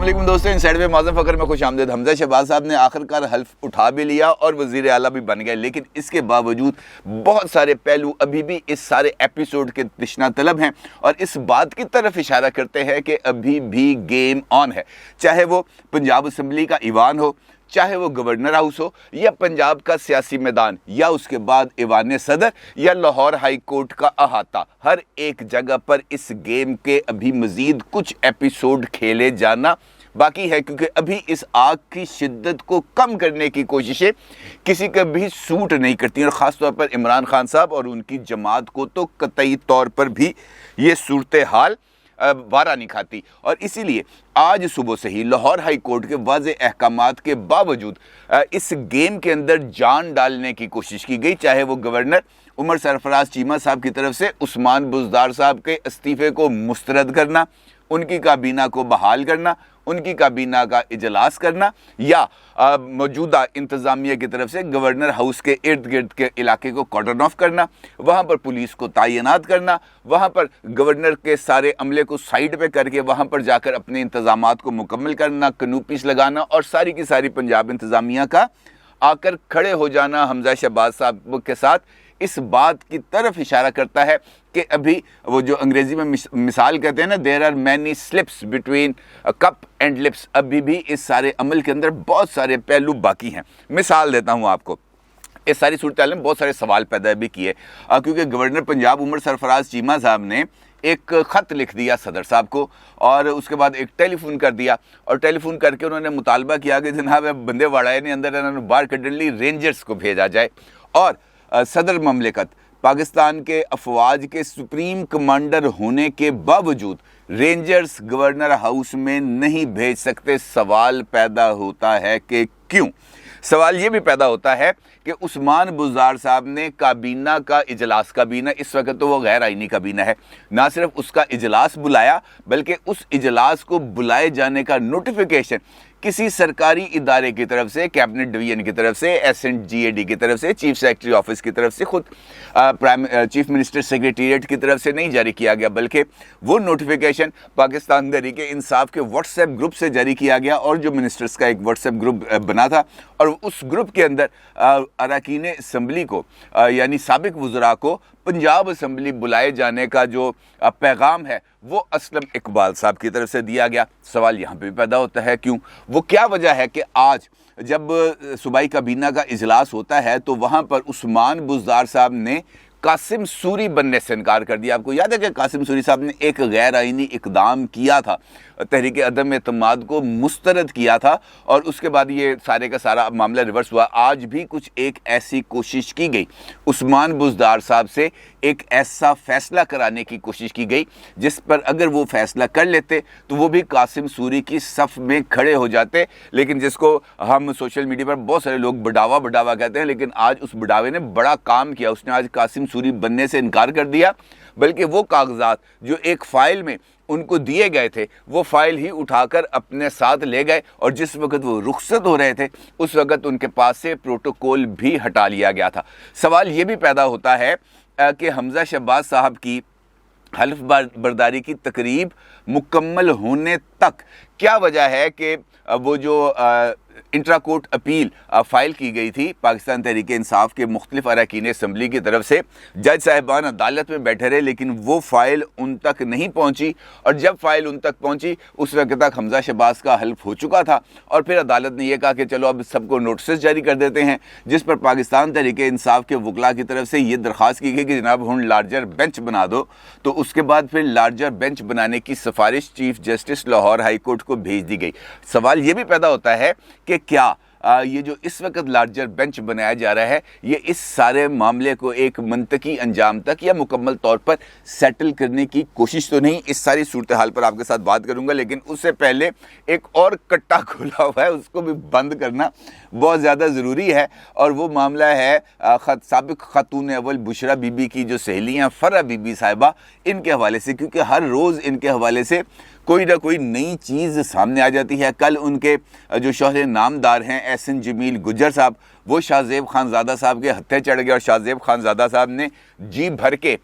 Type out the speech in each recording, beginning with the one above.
अस्सलाम वालेकुम दोस्तों, इनसाइड में मौज़म फ़कर में खुश आमदीद। हमज़ा शहबाज साहब ने आखिरकार हल्फ उठा भी लिया और वज़ीर आला भी बन गए, लेकिन इसके बावजूद बहुत सारे पहलू अभी भी इस सारे एपिसोड के तशना तलब हैं और इस बात की तरफ इशारा करते हैं कि अभी भी गेम ऑन है। चाहे वो पंजाब असम्बली का ईवान हो, चाहे वो गवर्नर हाउस हो, या पंजाब का सियासी मैदान, या उसके बाद ईवान सदर, या लाहौर हाई कोर्ट का अहाता, हर एक जगह पर इस गेम के अभी मज़ीद कुछ एपिसोड खेले जाना बाकी है, क्योंकि अभी इस आग की शिद्दत को कम करने की कोशिशें किसी का भी सूट नहीं करती, और ख़ास तौर पर इमरान खान साहब और उनकी जमात को तो कतई तौर पर भी ये सूरत हाल वारा नहीं खाती। और इसीलिए आज सुबह से ही लाहौर हाई कोर्ट के वाज़े अहकामात के बावजूद इस गेम के अंदर जान डालने की कोशिश की गई, चाहे वो गवर्नर उमर सरफराज चीमा साहब की तरफ से उस्मान बुज़दार साहब के इस्तीफ़े को मुस्तरद करना, उनकी काबीना को बहाल करना, उनकी काबीना का इजलास करना, या मौजूदा इंतज़ामिया की तरफ से गवर्नर हाउस के इर्द गिर्द के इलाके को कॉर्डन ऑफ करना, वहाँ पर पुलिस को तैनात करना, वहाँ पर गवर्नर के सारे अमले को साइड पे करके वहाँ पर जाकर अपने इंतज़ामात को मुकम्मल करना, कनूपीस लगाना, और सारी की सारी पंजाब इंतज़ामिया का आकर खड़े हो जाना हमज़ा शहबाज साहब के साथ इस बात की तरफ इशारा करता है कि अभी वो जो अंग्रेज़ी में मिसाल कहते हैं ना, there are many slips between cup and lips, अभी भी इस सारे अमल के अंदर बहुत सारे पहलू बाकी हैं। मिसाल देता हूँ आपको, इस सारी सूरत हाल में बहुत सारे सवाल पैदा भी किए, क्योंकि गवर्नर पंजाब उमर सरफराज चीमा साहब ने एक ख़त लिख दिया सदर साहब को, और उसके बाद एक टेलीफोन कर दिया, और टेलीफोन करके उन्होंने मुतालबा किया कि जनाब बंदे वाड़ा ने अंदर इन्होंने बाहर कढ़ने रेंजर्स को भेजा जाए, और सदर ममलिकत पाकिस्तान के अफवाज के सुप्रीम कमांडर होने के बावजूद रेंजर्स गवर्नर हाउस में नहीं भेज सकते। सवाल पैदा होता है कि क्यों? सवाल ये भी पैदा होता है कि उस्मान बुज़दार साहब ने काबीना का इजलास, काबीना इस वक्त तो वो गैर आइनी काबीना है, ना सिर्फ उसका इजलास बुलाया बल्कि उस इजलास को बुलाए जाने का नोटिफिकेशन किसी सरकारी इदारे की तरफ से, कैबिनेट डिवीजन की तरफ से, SNGAD की तरफ से, चीफ सेक्रेटरी ऑफिस की तरफ से, खुद चीफ मिनिस्टर सेक्रेटेरिएट की तरफ से नहीं जारी किया गया, बल्कि वो नोटिफिकेशन पाकिस्तान तहरीक इंसाफ के व्हाट्सएप ग्रुप से जारी किया गया, और जो मिनिस्टर्स का एक व्हाट्सएप ग्रुप बना था, और उस ग्रुप के अंदर अरकान असम्बली को यानी साबिक वज़रा को पंजाब असम्बली बुलाए जाने का जो पैगाम है वो असलम इकबाल साहब की तरफ से दिया गया। सवाल यहाँ पे भी पैदा होता है क्यों? वो क्या वजह है कि आज जब सूबाई काबीना का इजलास होता है तो वहाँ पर उस्मान बुज़दार साहब ने कासिम सूरी बनने से इनकार कर दिया। आपको याद है कि कासिम सूरी साहब ने एक गैर आइनी इकदाम किया था, तहरीक अदम एतमाद को मुस्तरद किया था, और उसके बाद ये सारे का सारा मामला रिवर्स हुआ। आज भी कुछ एक ऐसी कोशिश की गई, उस्मान बुज़दार साहब से एक ऐसा फ़ैसला कराने की कोशिश की गई जिस पर अगर वो फ़ैसला कर लेते तो वो भी कासिम सूरी की सफ़ में खड़े हो जाते, लेकिन जिसको हम सोशल मीडिया पर बहुत सारे लोग बढ़ावा कहते हैं, लेकिन आज उस बढ़ावे ने बड़ा काम किया। उसने आज कासिम सूरी बनने से इनकार कर दिया, बल्कि वो कागजात जो एक फ़ाइल में उनको दिए गए थे वो फ़ाइल ही उठाकर अपने साथ ले गए, और जिस वक्त वो रुखसत हो रहे थे उस वक्त उनके पास से प्रोटोकॉल भी हटा लिया गया था। सवाल ये भी पैदा होता है कि हमज़ा शहबाज साहब की हल्फ बर्दारी की तकरीब मुकम्मल होने तक क्या वजह है कि वो जो इंट्रा कोर्ट अपील फ़ाइल की गई थी पाकिस्तान तहरीक इंसाफ के मुख्तलिफ अरकान असम्बली की तरफ से, जज साहिबान अदालत में बैठे रहे लेकिन वो फ़ाइल उन तक नहीं पहुंची, और जब फ़ाइल उन तक पहुंची उस वक्त तक हमज़ा शहबाज का हल्फ हो चुका था, और फिर अदालत ने यह कहा कि चलो अब सबको नोटिस जारी कर देते हैं, जिस पर पाकिस्तान तहरीक इंसाफ के वकला की तरफ से ये दरख्वास्त की गई कि जनाब हम लार्जर बेंच बना दो। तो उसके बाद फिर लार्जर बेंच बनाने की सिफारिश chief justice Lahore high court को भेज दी गई। सवाल ये भी पैदा होता है कि क्या ये जो इस वक्त लार्जर बेंच बनाया जा रहा है ये इस सारे मामले को एक मंतकी अंजाम तक या मुकम्मल तौर पर सेटल करने की कोशिश तो नहीं? इस सारी सूरत हाल पर आपके साथ बात करूंगा, लेकिन उससे पहले एक और कट्टा खुला हुआ है, उसको भी बंद करना बहुत ज़्यादा ज़रूरी है, और वो मामला है साबिक खातून अव्वल बुशरा बीबी की जो सहेलियाँ फ़रा बीबी साहिबा, इनके हवाले से, क्योंकि हर रोज़ इनके हवाले से कोई ना कोई नई चीज़ सामने आ जाती है। कल उनके जो शोहरे नामदार हैं एहसन जमील गुज्जर साहब, वो शाहजेब खानज़ादा साहब के हत्थे चढ़ गया और शाहजेब खानज़ादा साहब ने जी भर के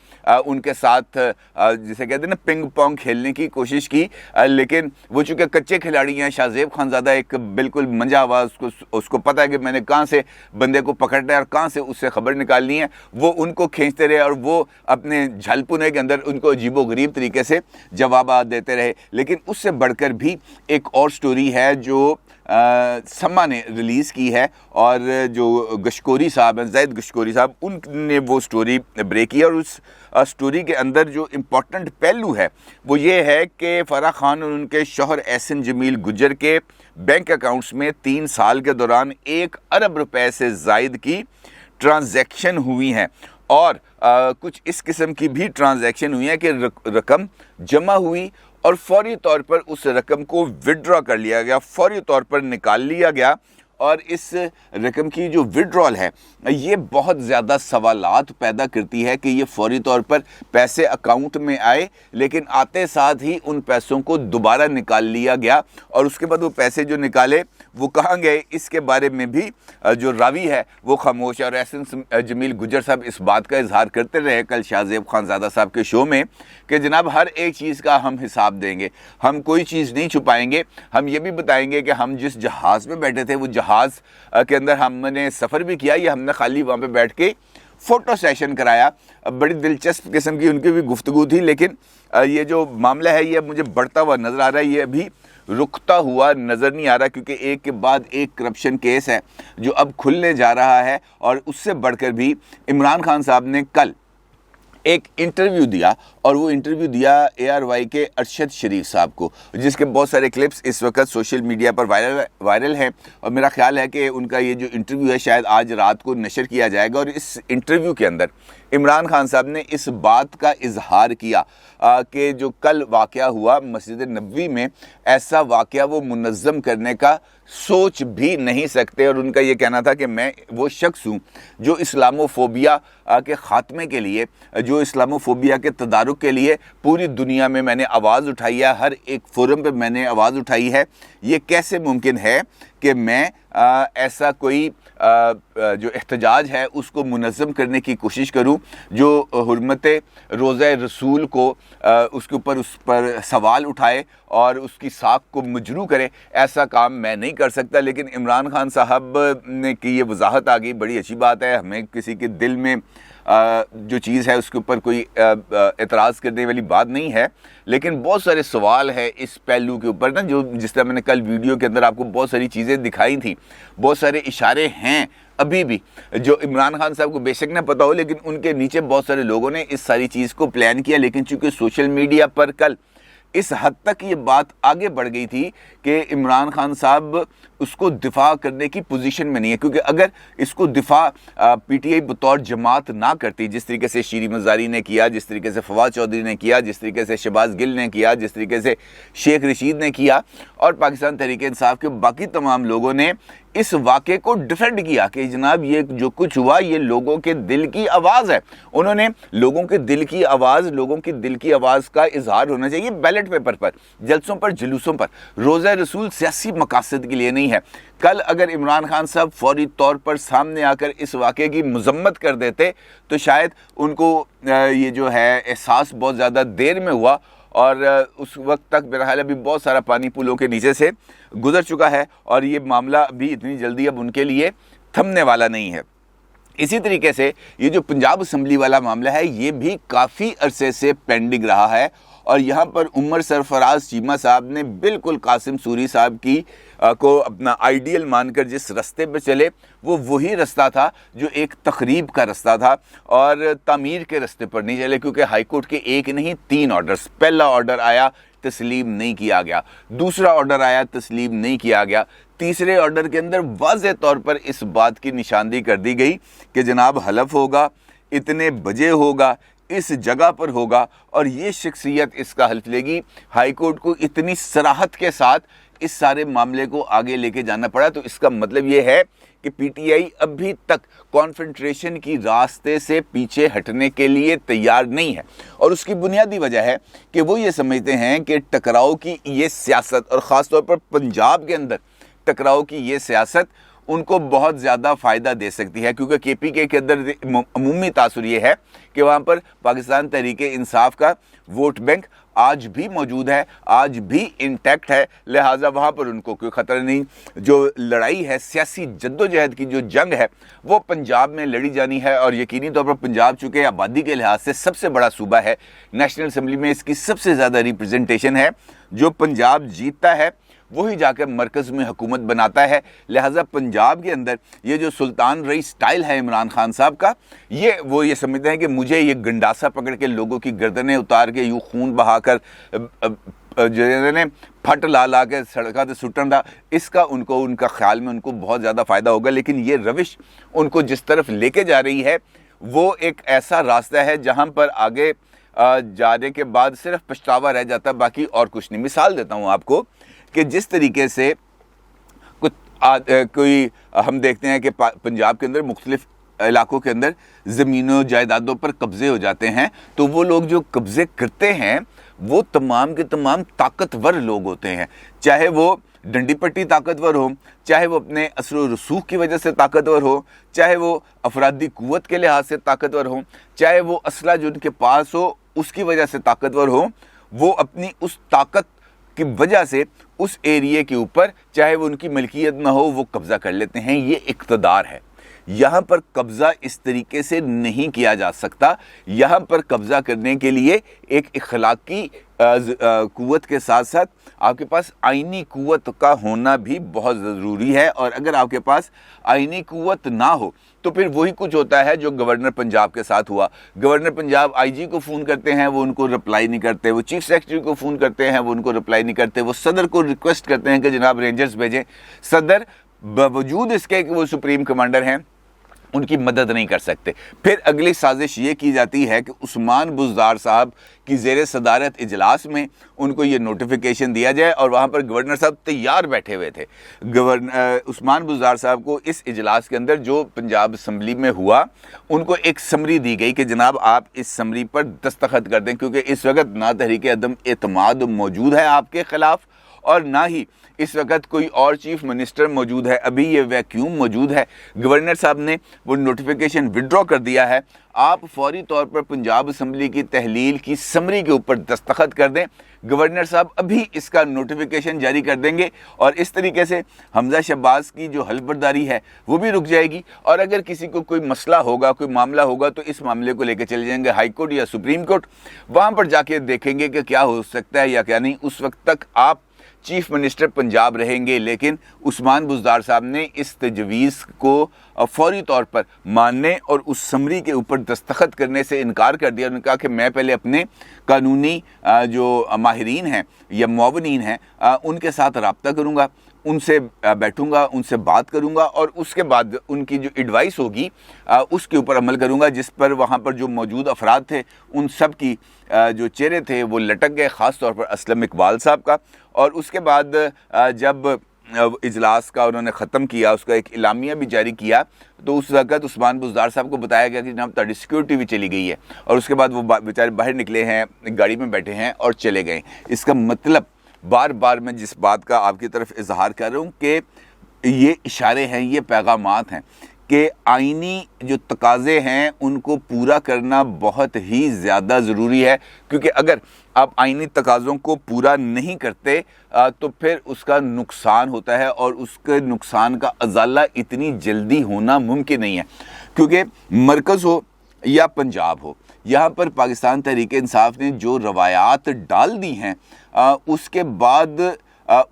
उनके साथ जिसे कहते हैं ना पिंग पोंग खेलने की कोशिश की, लेकिन वो चूँकि कच्चे खिलाड़ी हैं, शाहजेब खानज़ादा एक बिल्कुल मंजा आवाज़, उसको पता है कि मैंने कहाँ से बंदे को पकड़ना है और कहाँ से उससे खबर निकालनी है, वो उनको खींचते रहे और वो अपने झलपुने के अंदर उनको अजीबोगरीब तरीके से जवाब देते रहे। लेकिन उससे बढ़कर भी एक और स्टोरी है जो सम्मा ने रिलीज़ की है और जो गशकोरी साहब हैं, ज़ैद गशकोरी साहब, उनने वो स्टोरी ब्रेक की और उस स्टोरी के अंदर जो इम्पोर्टेंट पहलू है वो ये है कि फ़राह खान और उनके शौहर एहसन जमील गुज्जर के बैंक अकाउंट्स में 3 साल के दौरान 1 अरब रुपए से ज़ायद की ट्रांजैक्शन हुई हैं और कुछ इस किस्म की भी ट्रांजैक्शन हुई है कि रकम जमा हुई और फौरी तौर पर उस रकम को विड्रॉ कर लिया गया, फौरी तौर पर निकाल लिया गया। और इस रकम की जो विड्रॉल है ये बहुत ज़्यादा सवालात पैदा करती है कि ये फौरी तौर पर पैसे अकाउंट में आए लेकिन आते साथ ही उन पैसों को दोबारा निकाल लिया गया और उसके बाद वो पैसे जो निकाले वो कहाँ गए, इसके बारे में भी जो रावी है वो खामोश है। और एहसन जमील गुज्जर साहब इस बात का इजहार करते रहे कल शाहजेब खानज़ादा साहब के शो में कि जनाब हर एक चीज़ का हम हिसाब देंगे, हम कोई चीज़ नहीं छुपाएंगे, हम ये भी बताएंगे कि हम जिस जहाज़ में बैठे थे वो जहाज़ के अंदर हमने सफ़र भी किया या हमने खाली वहाँ पे बैठ के फ़ोटो सेशन कराया। बड़ी दिलचस्प किस्म की उनकी भी गुफ्तगू थी, लेकिन ये जो मामला है ये मुझे बढ़ता हुआ नज़र आ रहा है, ये अभी रुकता हुआ नज़र नहीं आ रहा क्योंकि एक के बाद एक करप्शन केस है जो अब खुलने जा रहा है। और उससे बढ़कर भी इमरान खान साहब ने कल एक इंटरव्यू दिया और वो इंटरव्यू दिया ARY के अरशद शरीफ साहब को, जिसके बहुत सारे क्लिप्स इस वक्त सोशल मीडिया पर वायरल हैं और मेरा ख्याल है कि उनका ये जो इंटरव्यू है शायद आज रात को नशर किया जाएगा। और इस इंटरव्यू के अंदर इमरान खान साहब ने इस बात का इजहार किया कि जो कल वाक़या हुआ मस्जिद नबवी में, ऐसा वाक़या वो मुनज़्ज़म करने का सोच भी नहीं सकते। और उनका ये कहना था कि मैं वो शख्स हूँ जो इस्लामोफोबिया के ख़ात्मे के लिए, जो इस्लामोफोबिया के तदारुक के लिए पूरी दुनिया में मैंने आवाज़ उठाई है, हर एक फोरम पे मैंने आवाज़ उठाई है। ये कैसे मुमकिन है कि मैं ऐसा कोई जो एहतजाज है उसको मुनज़्ज़म करने की कोशिश करूं, जो हुर्मत रोज़ा रसूल को उसके ऊपर उस पर सवाल उठाए और उसकी साख को मजरू करे, ऐसा काम मैं नहीं कर सकता। लेकिन इमरान खान साहब ने की ये वजाहत आ गई, बड़ी अच्छी बात है, हमें किसी के दिल में जो चीज़ है उसके ऊपर कोई एतराज़ करने वाली बात नहीं है। लेकिन बहुत सारे सवाल है इस पहलू के ऊपर ना, जो जिस तरह मैंने कल वीडियो के अंदर आपको बहुत सारी चीज़ें दिखाई थी, बहुत सारे इशारे हैं अभी भी जो इमरान खान साहब को बेशक ना पता हो, लेकिन उनके नीचे बहुत सारे लोगों ने इस सारी चीज़ को प्लान किया। लेकिन चूँकि सोशल मीडिया पर कल इस हद तक ये बात आगे बढ़ गई थी कि इमरान खान साहब उसको दिफा करने की पोजीशन में नहीं है, क्योंकि अगर इसको दिफा PTI बतौर जमात ना करती, जिस तरीके से शीरी मज़ारी ने किया, जिस तरीके से फवाद चौधरी ने किया, जिस तरीके से शहबाज गिल ने किया, जिस तरीके से शेख रशीद ने किया और पाकिस्तान तहरीक इंसाफ के बाकी तमाम लोगों ने इस वाक़े को डिफेंड किया कि जनाब ये जो कुछ हुआ ये लोगों के दिल की आवाज़ है, उन्होंने लोगों के दिल की आवाज़, लोगों की दिल की आवाज़ का इजहार होना चाहिए बैलेट पेपर पर, जलसों पर, जुलूसों पर। रोज़ा रसूल सियासी मकासद के लिए नहीं है। कल अगर इमरान खान साहब फौरी तौर पर सामने आकर इस वाक़े की मजम्मत कर देते तो शायद उनको ये जो है एहसास बहुत ज़्यादा देर में हुआ और उस वक्त तक मेरा ख्याल अभी बहुत सारा पानी पुलों के नीचे से गुजर चुका है और ये मामला अभी इतनी जल्दी अब उनके लिए थमने वाला नहीं है। इसी तरीके से ये जो पंजाब असम्बली वाला मामला है ये भी काफ़ी अरसे से पेंडिंग रहा है और यहाँ पर उमर सरफराज चीमा साहब ने बिल्कुल कासिम सूरी साहब की को अपना आइडियल मानकर जिस रास्ते पे चले वो वही रास्ता था जो एक तकरीब का रास्ता था और तामीर के रास्ते पर नहीं चले, क्योंकि हाई कोर्ट के एक नहीं 3 ऑर्डर्स, पहला ऑर्डर आया तस्लीम नहीं किया गया, दूसरा ऑर्डर आया तस्लीम नहीं किया गया, तीसरे ऑर्डर के अंदर वाज़ेह तौर पर इस बात की निशानदी कर दी गई कि जनाब हलफ होगा, इतने बजे होगा, इस जगह पर होगा और ये शख्सियत इसका हल्फ लेगी। हाई कोर्ट को इतनी सराहत के साथ इस सारे मामले को आगे लेके जाना पड़ा, तो इसका मतलब ये है कि PTI अभी तक कॉन्फ्रेंट्रेशन की रास्ते से पीछे हटने के लिए तैयार नहीं है और उसकी बुनियादी वजह है कि वो ये समझते हैं कि टकराव की ये सियासत और ख़ास तौर पर पंजाब के अंदर टकराव की ये सियासत उनको बहुत ज़्यादा फ़ायदा दे सकती है, क्योंकि KPK के अंदर अमूमी तासुर ये है कि वहाँ पर पाकिस्तान तहरीक-ए-इंसाफ का वोट बैंक आज भी मौजूद है, आज भी इंटैक्ट है, लिहाजा वहाँ पर उनको कोई ख़तरा नहीं। जो लड़ाई है, सियासी जद्दोजहद की जो जंग है, वो पंजाब में लड़ी जानी है, और यकीनी तौर पर पंजाब चूँकि आबादी के लिहाज से सबसे बड़ा सूबा है, नेशनल असम्बली में इसकी सबसे ज़्यादा रिप्रेजेंटेशन है, जो पंजाब जीतता है वही जाकर मरकज़ में हुकूमत बनाता है। लिहाजा पंजाब के अंदर ये जो सुल्तान रई स्टाइल है इमरान खान साहब का, वो ये समझते हैं कि मुझे ये गंडासा पकड़ के लोगों की गर्दनें उतार के यूँ खून बहाकर जो फट ला के सड़का से सुटन था, इसका उनका ख्याल में उनको बहुत ज़्यादा फ़ायदा होगा। लेकिन ये रविश उनको जिस तरफ लेके जा रही है वो एक ऐसा रास्ता है जहाँ पर आगे जाने के बाद सिर्फ पछतावा रह जाता है, बाकी और कुछ नहीं। मिसाल देता हूँ आपको कि जिस तरीके से कोई हम देखते हैं कि पंजाब के अंदर मुख्तलिफ इलाकों के अंदर ज़मीनों जायदादों पर कब्ज़े हो जाते हैं, तो वो लोग जो कब्ज़े करते हैं वो तमाम के तमाम ताकतवर लोग होते हैं, चाहे वो डंडी पट्टी ताकतवर हो, चाहे वो अपने असर व रसूख की वजह से ताकतवर हो, चाहे वो अफरादी कुव्वत के लिहाज से ताकतवर हो, चाहे वो असला जो उनके पास हो उसकी वजह से ताकतवर हो। वो अपनी उस ताकत की वजह से उस एरिए के ऊपर, चाहे वो उनकी मलकियत ना हो, वो कब्ज़ा कर लेते हैं। ये इक़्तिदार है। यहाँ पर कब्ज़ा इस तरीके से नहीं किया जा सकता। यहाँ पर कब्ज़ा करने के लिए एक इखलाकी कुव्वत के साथ साथ आपके पास आइनी कुव्वत का होना भी बहुत ज़रूरी है, और अगर आपके पास आइनी कुव्वत ना हो तो फिर वही कुछ होता है जो गवर्नर पंजाब के साथ हुआ। गवर्नर पंजाब IG को फ़ोन करते हैं, वो उनको रिप्लाई नहीं करते, वो चीफ सेक्रेटरी को फ़ोन करते हैं, वो उनको रिप्लाई नहीं करते, वो सदर को रिक्वेस्ट करते हैं कि जनाब रेंजर्स भेजें, सदर बावजूद इसके कि वो सुप्रीम कमांडर हैं उनकी मदद नहीं कर सकते। फिर अगली साजिश ये की जाती है कि उस्मान बुज़दार साहब की ज़ेरे सदारत इजलास में उनको ये नोटिफिकेशन दिया जाए, और वहाँ पर गवर्नर साहब तैयार बैठे हुए थे। उस्मान बुज़दार साहब को इस इजलास के अंदर जो पंजाब असम्बली में हुआ, उनको एक समरी दी गई कि जनाब आप इस समरी पर दस्तखत कर दें, क्योंकि इस वक्त ना तहरीक अदम एतमाद मौजूद है आपके ख़िलाफ़, और ना ही इस वक्त कोई और चीफ मिनिस्टर मौजूद है। अभी ये वैक्यूम मौजूद है। गवर्नर साहब ने वो नोटिफिकेशन विड्रॉ कर दिया है। आप फौरी तौर पर पंजाब असम्बली की तहलील की समरी के ऊपर दस्तखत कर दें। गवर्नर साहब अभी इसका नोटिफिकेशन जारी कर देंगे, और इस तरीके से हमजा शहबाज की जो हलफबर्दारी है वो भी रुक जाएगी। और अगर किसी को कोई मसला होगा, कोई मामला होगा, तो इस मामले को लेकर चले जाएंगे हाई कोर्ट या सुप्रीम कोर्ट, वहाँ पर जाके देखेंगे कि क्या हो सकता है या क्या नहीं। उस वक्त तक आप चीफ मिनिस्टर पंजाब रहेंगे। लेकिन उस्मान बुज़दार साहब ने इस तजवीज़ को फौरी तौर पर मानने और उस समरी के ऊपर दस्तखत करने से इनकार कर दिया। उन्होंने कहा कि मैं पहले अपने कानूनी जो माहिरीन हैं या मुआवनीन हैं उनके साथ रब्ता करूँगा, उनसे बैठूंगा, उनसे बात करूंगा, और उसके बाद उनकी जो एडवाइस होगी उसके ऊपर अमल करूंगा। जिस पर वहाँ पर जो मौजूद अफराद थे उन सब की जो चेहरे थे वो लटक गए, ख़ास तौर पर असलम इकबाल साहब का। और उसके बाद जब इजलास का उन्होंने ख़त्म किया, उसका एक इलामिया भी जारी किया, तो उस वक़्त उस्मान बुज़दार साहब को बताया गया कि जनाब तुम्हारी सिक्योरिटी भी चली गई है। और उसके बाद वो बेचारे बाहर निकले हैं, गाड़ी में बैठे हैं और चले गए। इसका मतलब बार बार मैं जिस बात का आपकी तरफ इजहार कर रहा हूँ कि ये इशारे हैं, ये पैगामात हैं कि आइनी जो तकाज़े हैं उनको पूरा करना बहुत ही ज़्यादा ज़रूरी है। क्योंकि अगर आप आइनी तकाज़ों को पूरा नहीं करते तो फिर उसका नुकसान होता है, और उसके नुकसान का अज़ाला इतनी जल्दी होना मुमकिन नहीं है। क्योंकि मरकज़ हो या पंजाब हो, यहाँ पर पाकिस्तान तहरीक इंसाफ ने जो रवायात डाल दी हैं उसके बाद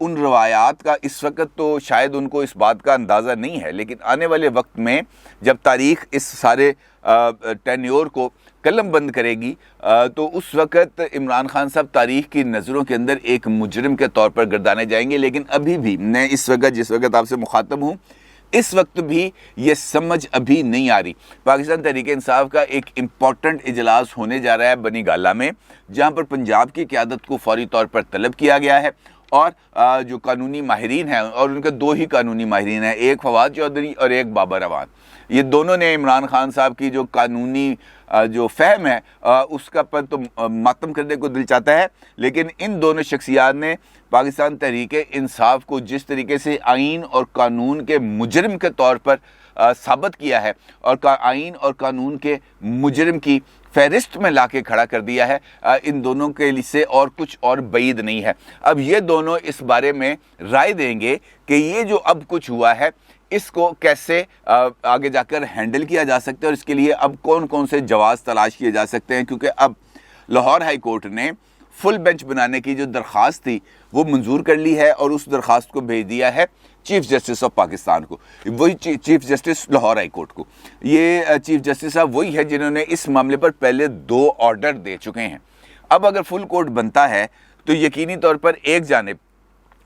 उन रवायात का इस वक्त तो शायद उनको इस बात का अंदाज़ा नहीं है, लेकिन आने वाले वक्त में जब तारीख़ इस सारे टेन्योर को कलम बंद करेगी तो उस वक्त इमरान खान साहब तारीख़ की नज़रों के अंदर एक मुजरिम के तौर पर गर्दाने जाएंगे। लेकिन अभी भी मैं इस वक्त जिस वक्त आपसे मुखातब हूँ, इस वक्त भी ये समझ अभी नहीं आ रही। पाकिस्तान तहरीक इंसाफ का एक इम्पॉर्टेंट इजलास होने जा रहा है बनी गाला में, जहाँ पर पंजाब की क़यादत को फौरी तौर पर तलब किया गया है, और जो कानूनी माहिरीन हैं, और उनके दो ही कानूनी माहिरीन हैं, एक फवाद चौधरी और एक बाबर अवान, ये दोनों ने इमरान खान साहब की जो कानूनी जो फहम है उसका पर तो मातम करने को दिल चाहता है। लेकिन इन दोनों शख्सियात ने पाकिस्तान तहरीक-ए-इंसाफ को जिस तरीके से आइन और कानून के मुजरिम के तौर पर साबित किया है और आइन और कानून के मुजरिम की फहरिस्त में लाके खड़ा कर दिया है, इन दोनों के लिए से और कुछ और बैद नहीं है। अब ये दोनों इस बारे में राय देंगे कि ये जो अब कुछ हुआ है इसको कैसे आगे जाकर हैंडल किया जा सकता है और इसके लिए अब कौन कौन से जवाब तलाश किए जा सकते हैं, क्योंकि अब लाहौर हाई कोर्ट ने फुल बेंच बनाने की जो दरख्वास्त थी वो मंजूर कर ली है और उस दरख्वास्त को भेज दिया है चीफ जस्टिस ऑफ पाकिस्तान को, वही chief justice Lahore high court को। ये चीफ जस्टिस साहब वही है जिन्होंने इस मामले पर पहले 2 ऑर्डर दे चुके हैं। अब अगर फुल कोर्ट बनता है तो यकीनी तौर पर एक जानिब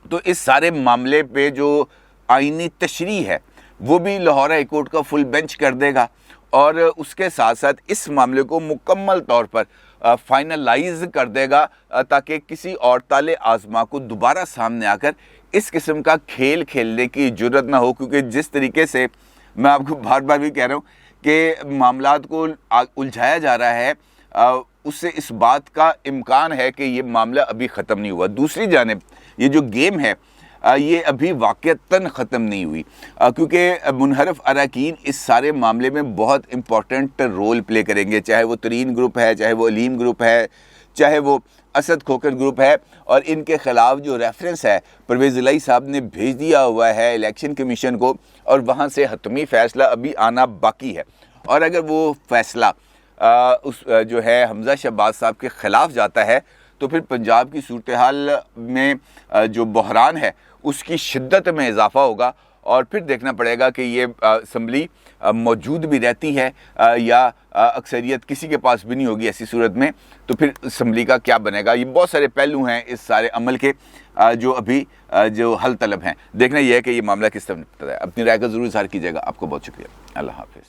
तो इस सारे मामले पे जो आईनी तशरीह है वो भी लाहौर हाई कोर्ट का फुल बेंच कर देगा और उसके साथ साथ इस मामले को मुकम्मल तौर पर फाइनलाइज कर देगा ताकि किसी और ताले आज़मा को दोबारा सामने आकर इस किस्म का खेल खेलने की ज़रूरत ना हो। क्योंकि जिस तरीके से मैं आपको बार बार भी कह रहा हूँ कि मामलात को उलझाया जा रहा है, उससे इस बात का इम्कान है कि ये मामला अभी ख़त्म नहीं हुआ। दूसरी जानिब ये जो गेम है ये अभी वाक़तन ख़त्म नहीं हुई, क्योंकि मुनहरफ अरकान इस सारे मामले में बहुत इम्पॉर्टेंट रोल प्ले करेंगे, चाहे वो तरीन ग्रुप है, चाहे वो अलीम ग्रुप है, चाहे वो असद खोकर ग्रुप है। और इनके ख़िलाफ़ जो रेफरेंस है परवेज़ इलाही साहब ने भेज दिया हुआ है इलेक्शन कमीशन को और वहाँ से हतमी फ़ैसला अभी आना बाकी है। और अगर वो फ़ैसला उस जो है हमज़ा शहबाज साहब के ख़िलाफ़ जाता है तो फिर पंजाब की सूरत हाल में जो बहरान है उसकी शिद्दत में इजाफा होगा और फिर देखना पड़ेगा कि ये असम्बली मौजूद भी रहती है या अक्सरियत किसी के पास भी नहीं होगी। ऐसी सूरत में तो फिर असम्बली का क्या बनेगा। ये बहुत सारे पहलू हैं इस सारे अमल के जो अभी जो हल तलब हैं। देखना यह है कि ये मामला किस तरह निपटता है। अपनी राय का ज़रूर इज़हार कीजिएगा। आपको बहुत शुक्रिया। अल्लाह हाफ़िज़।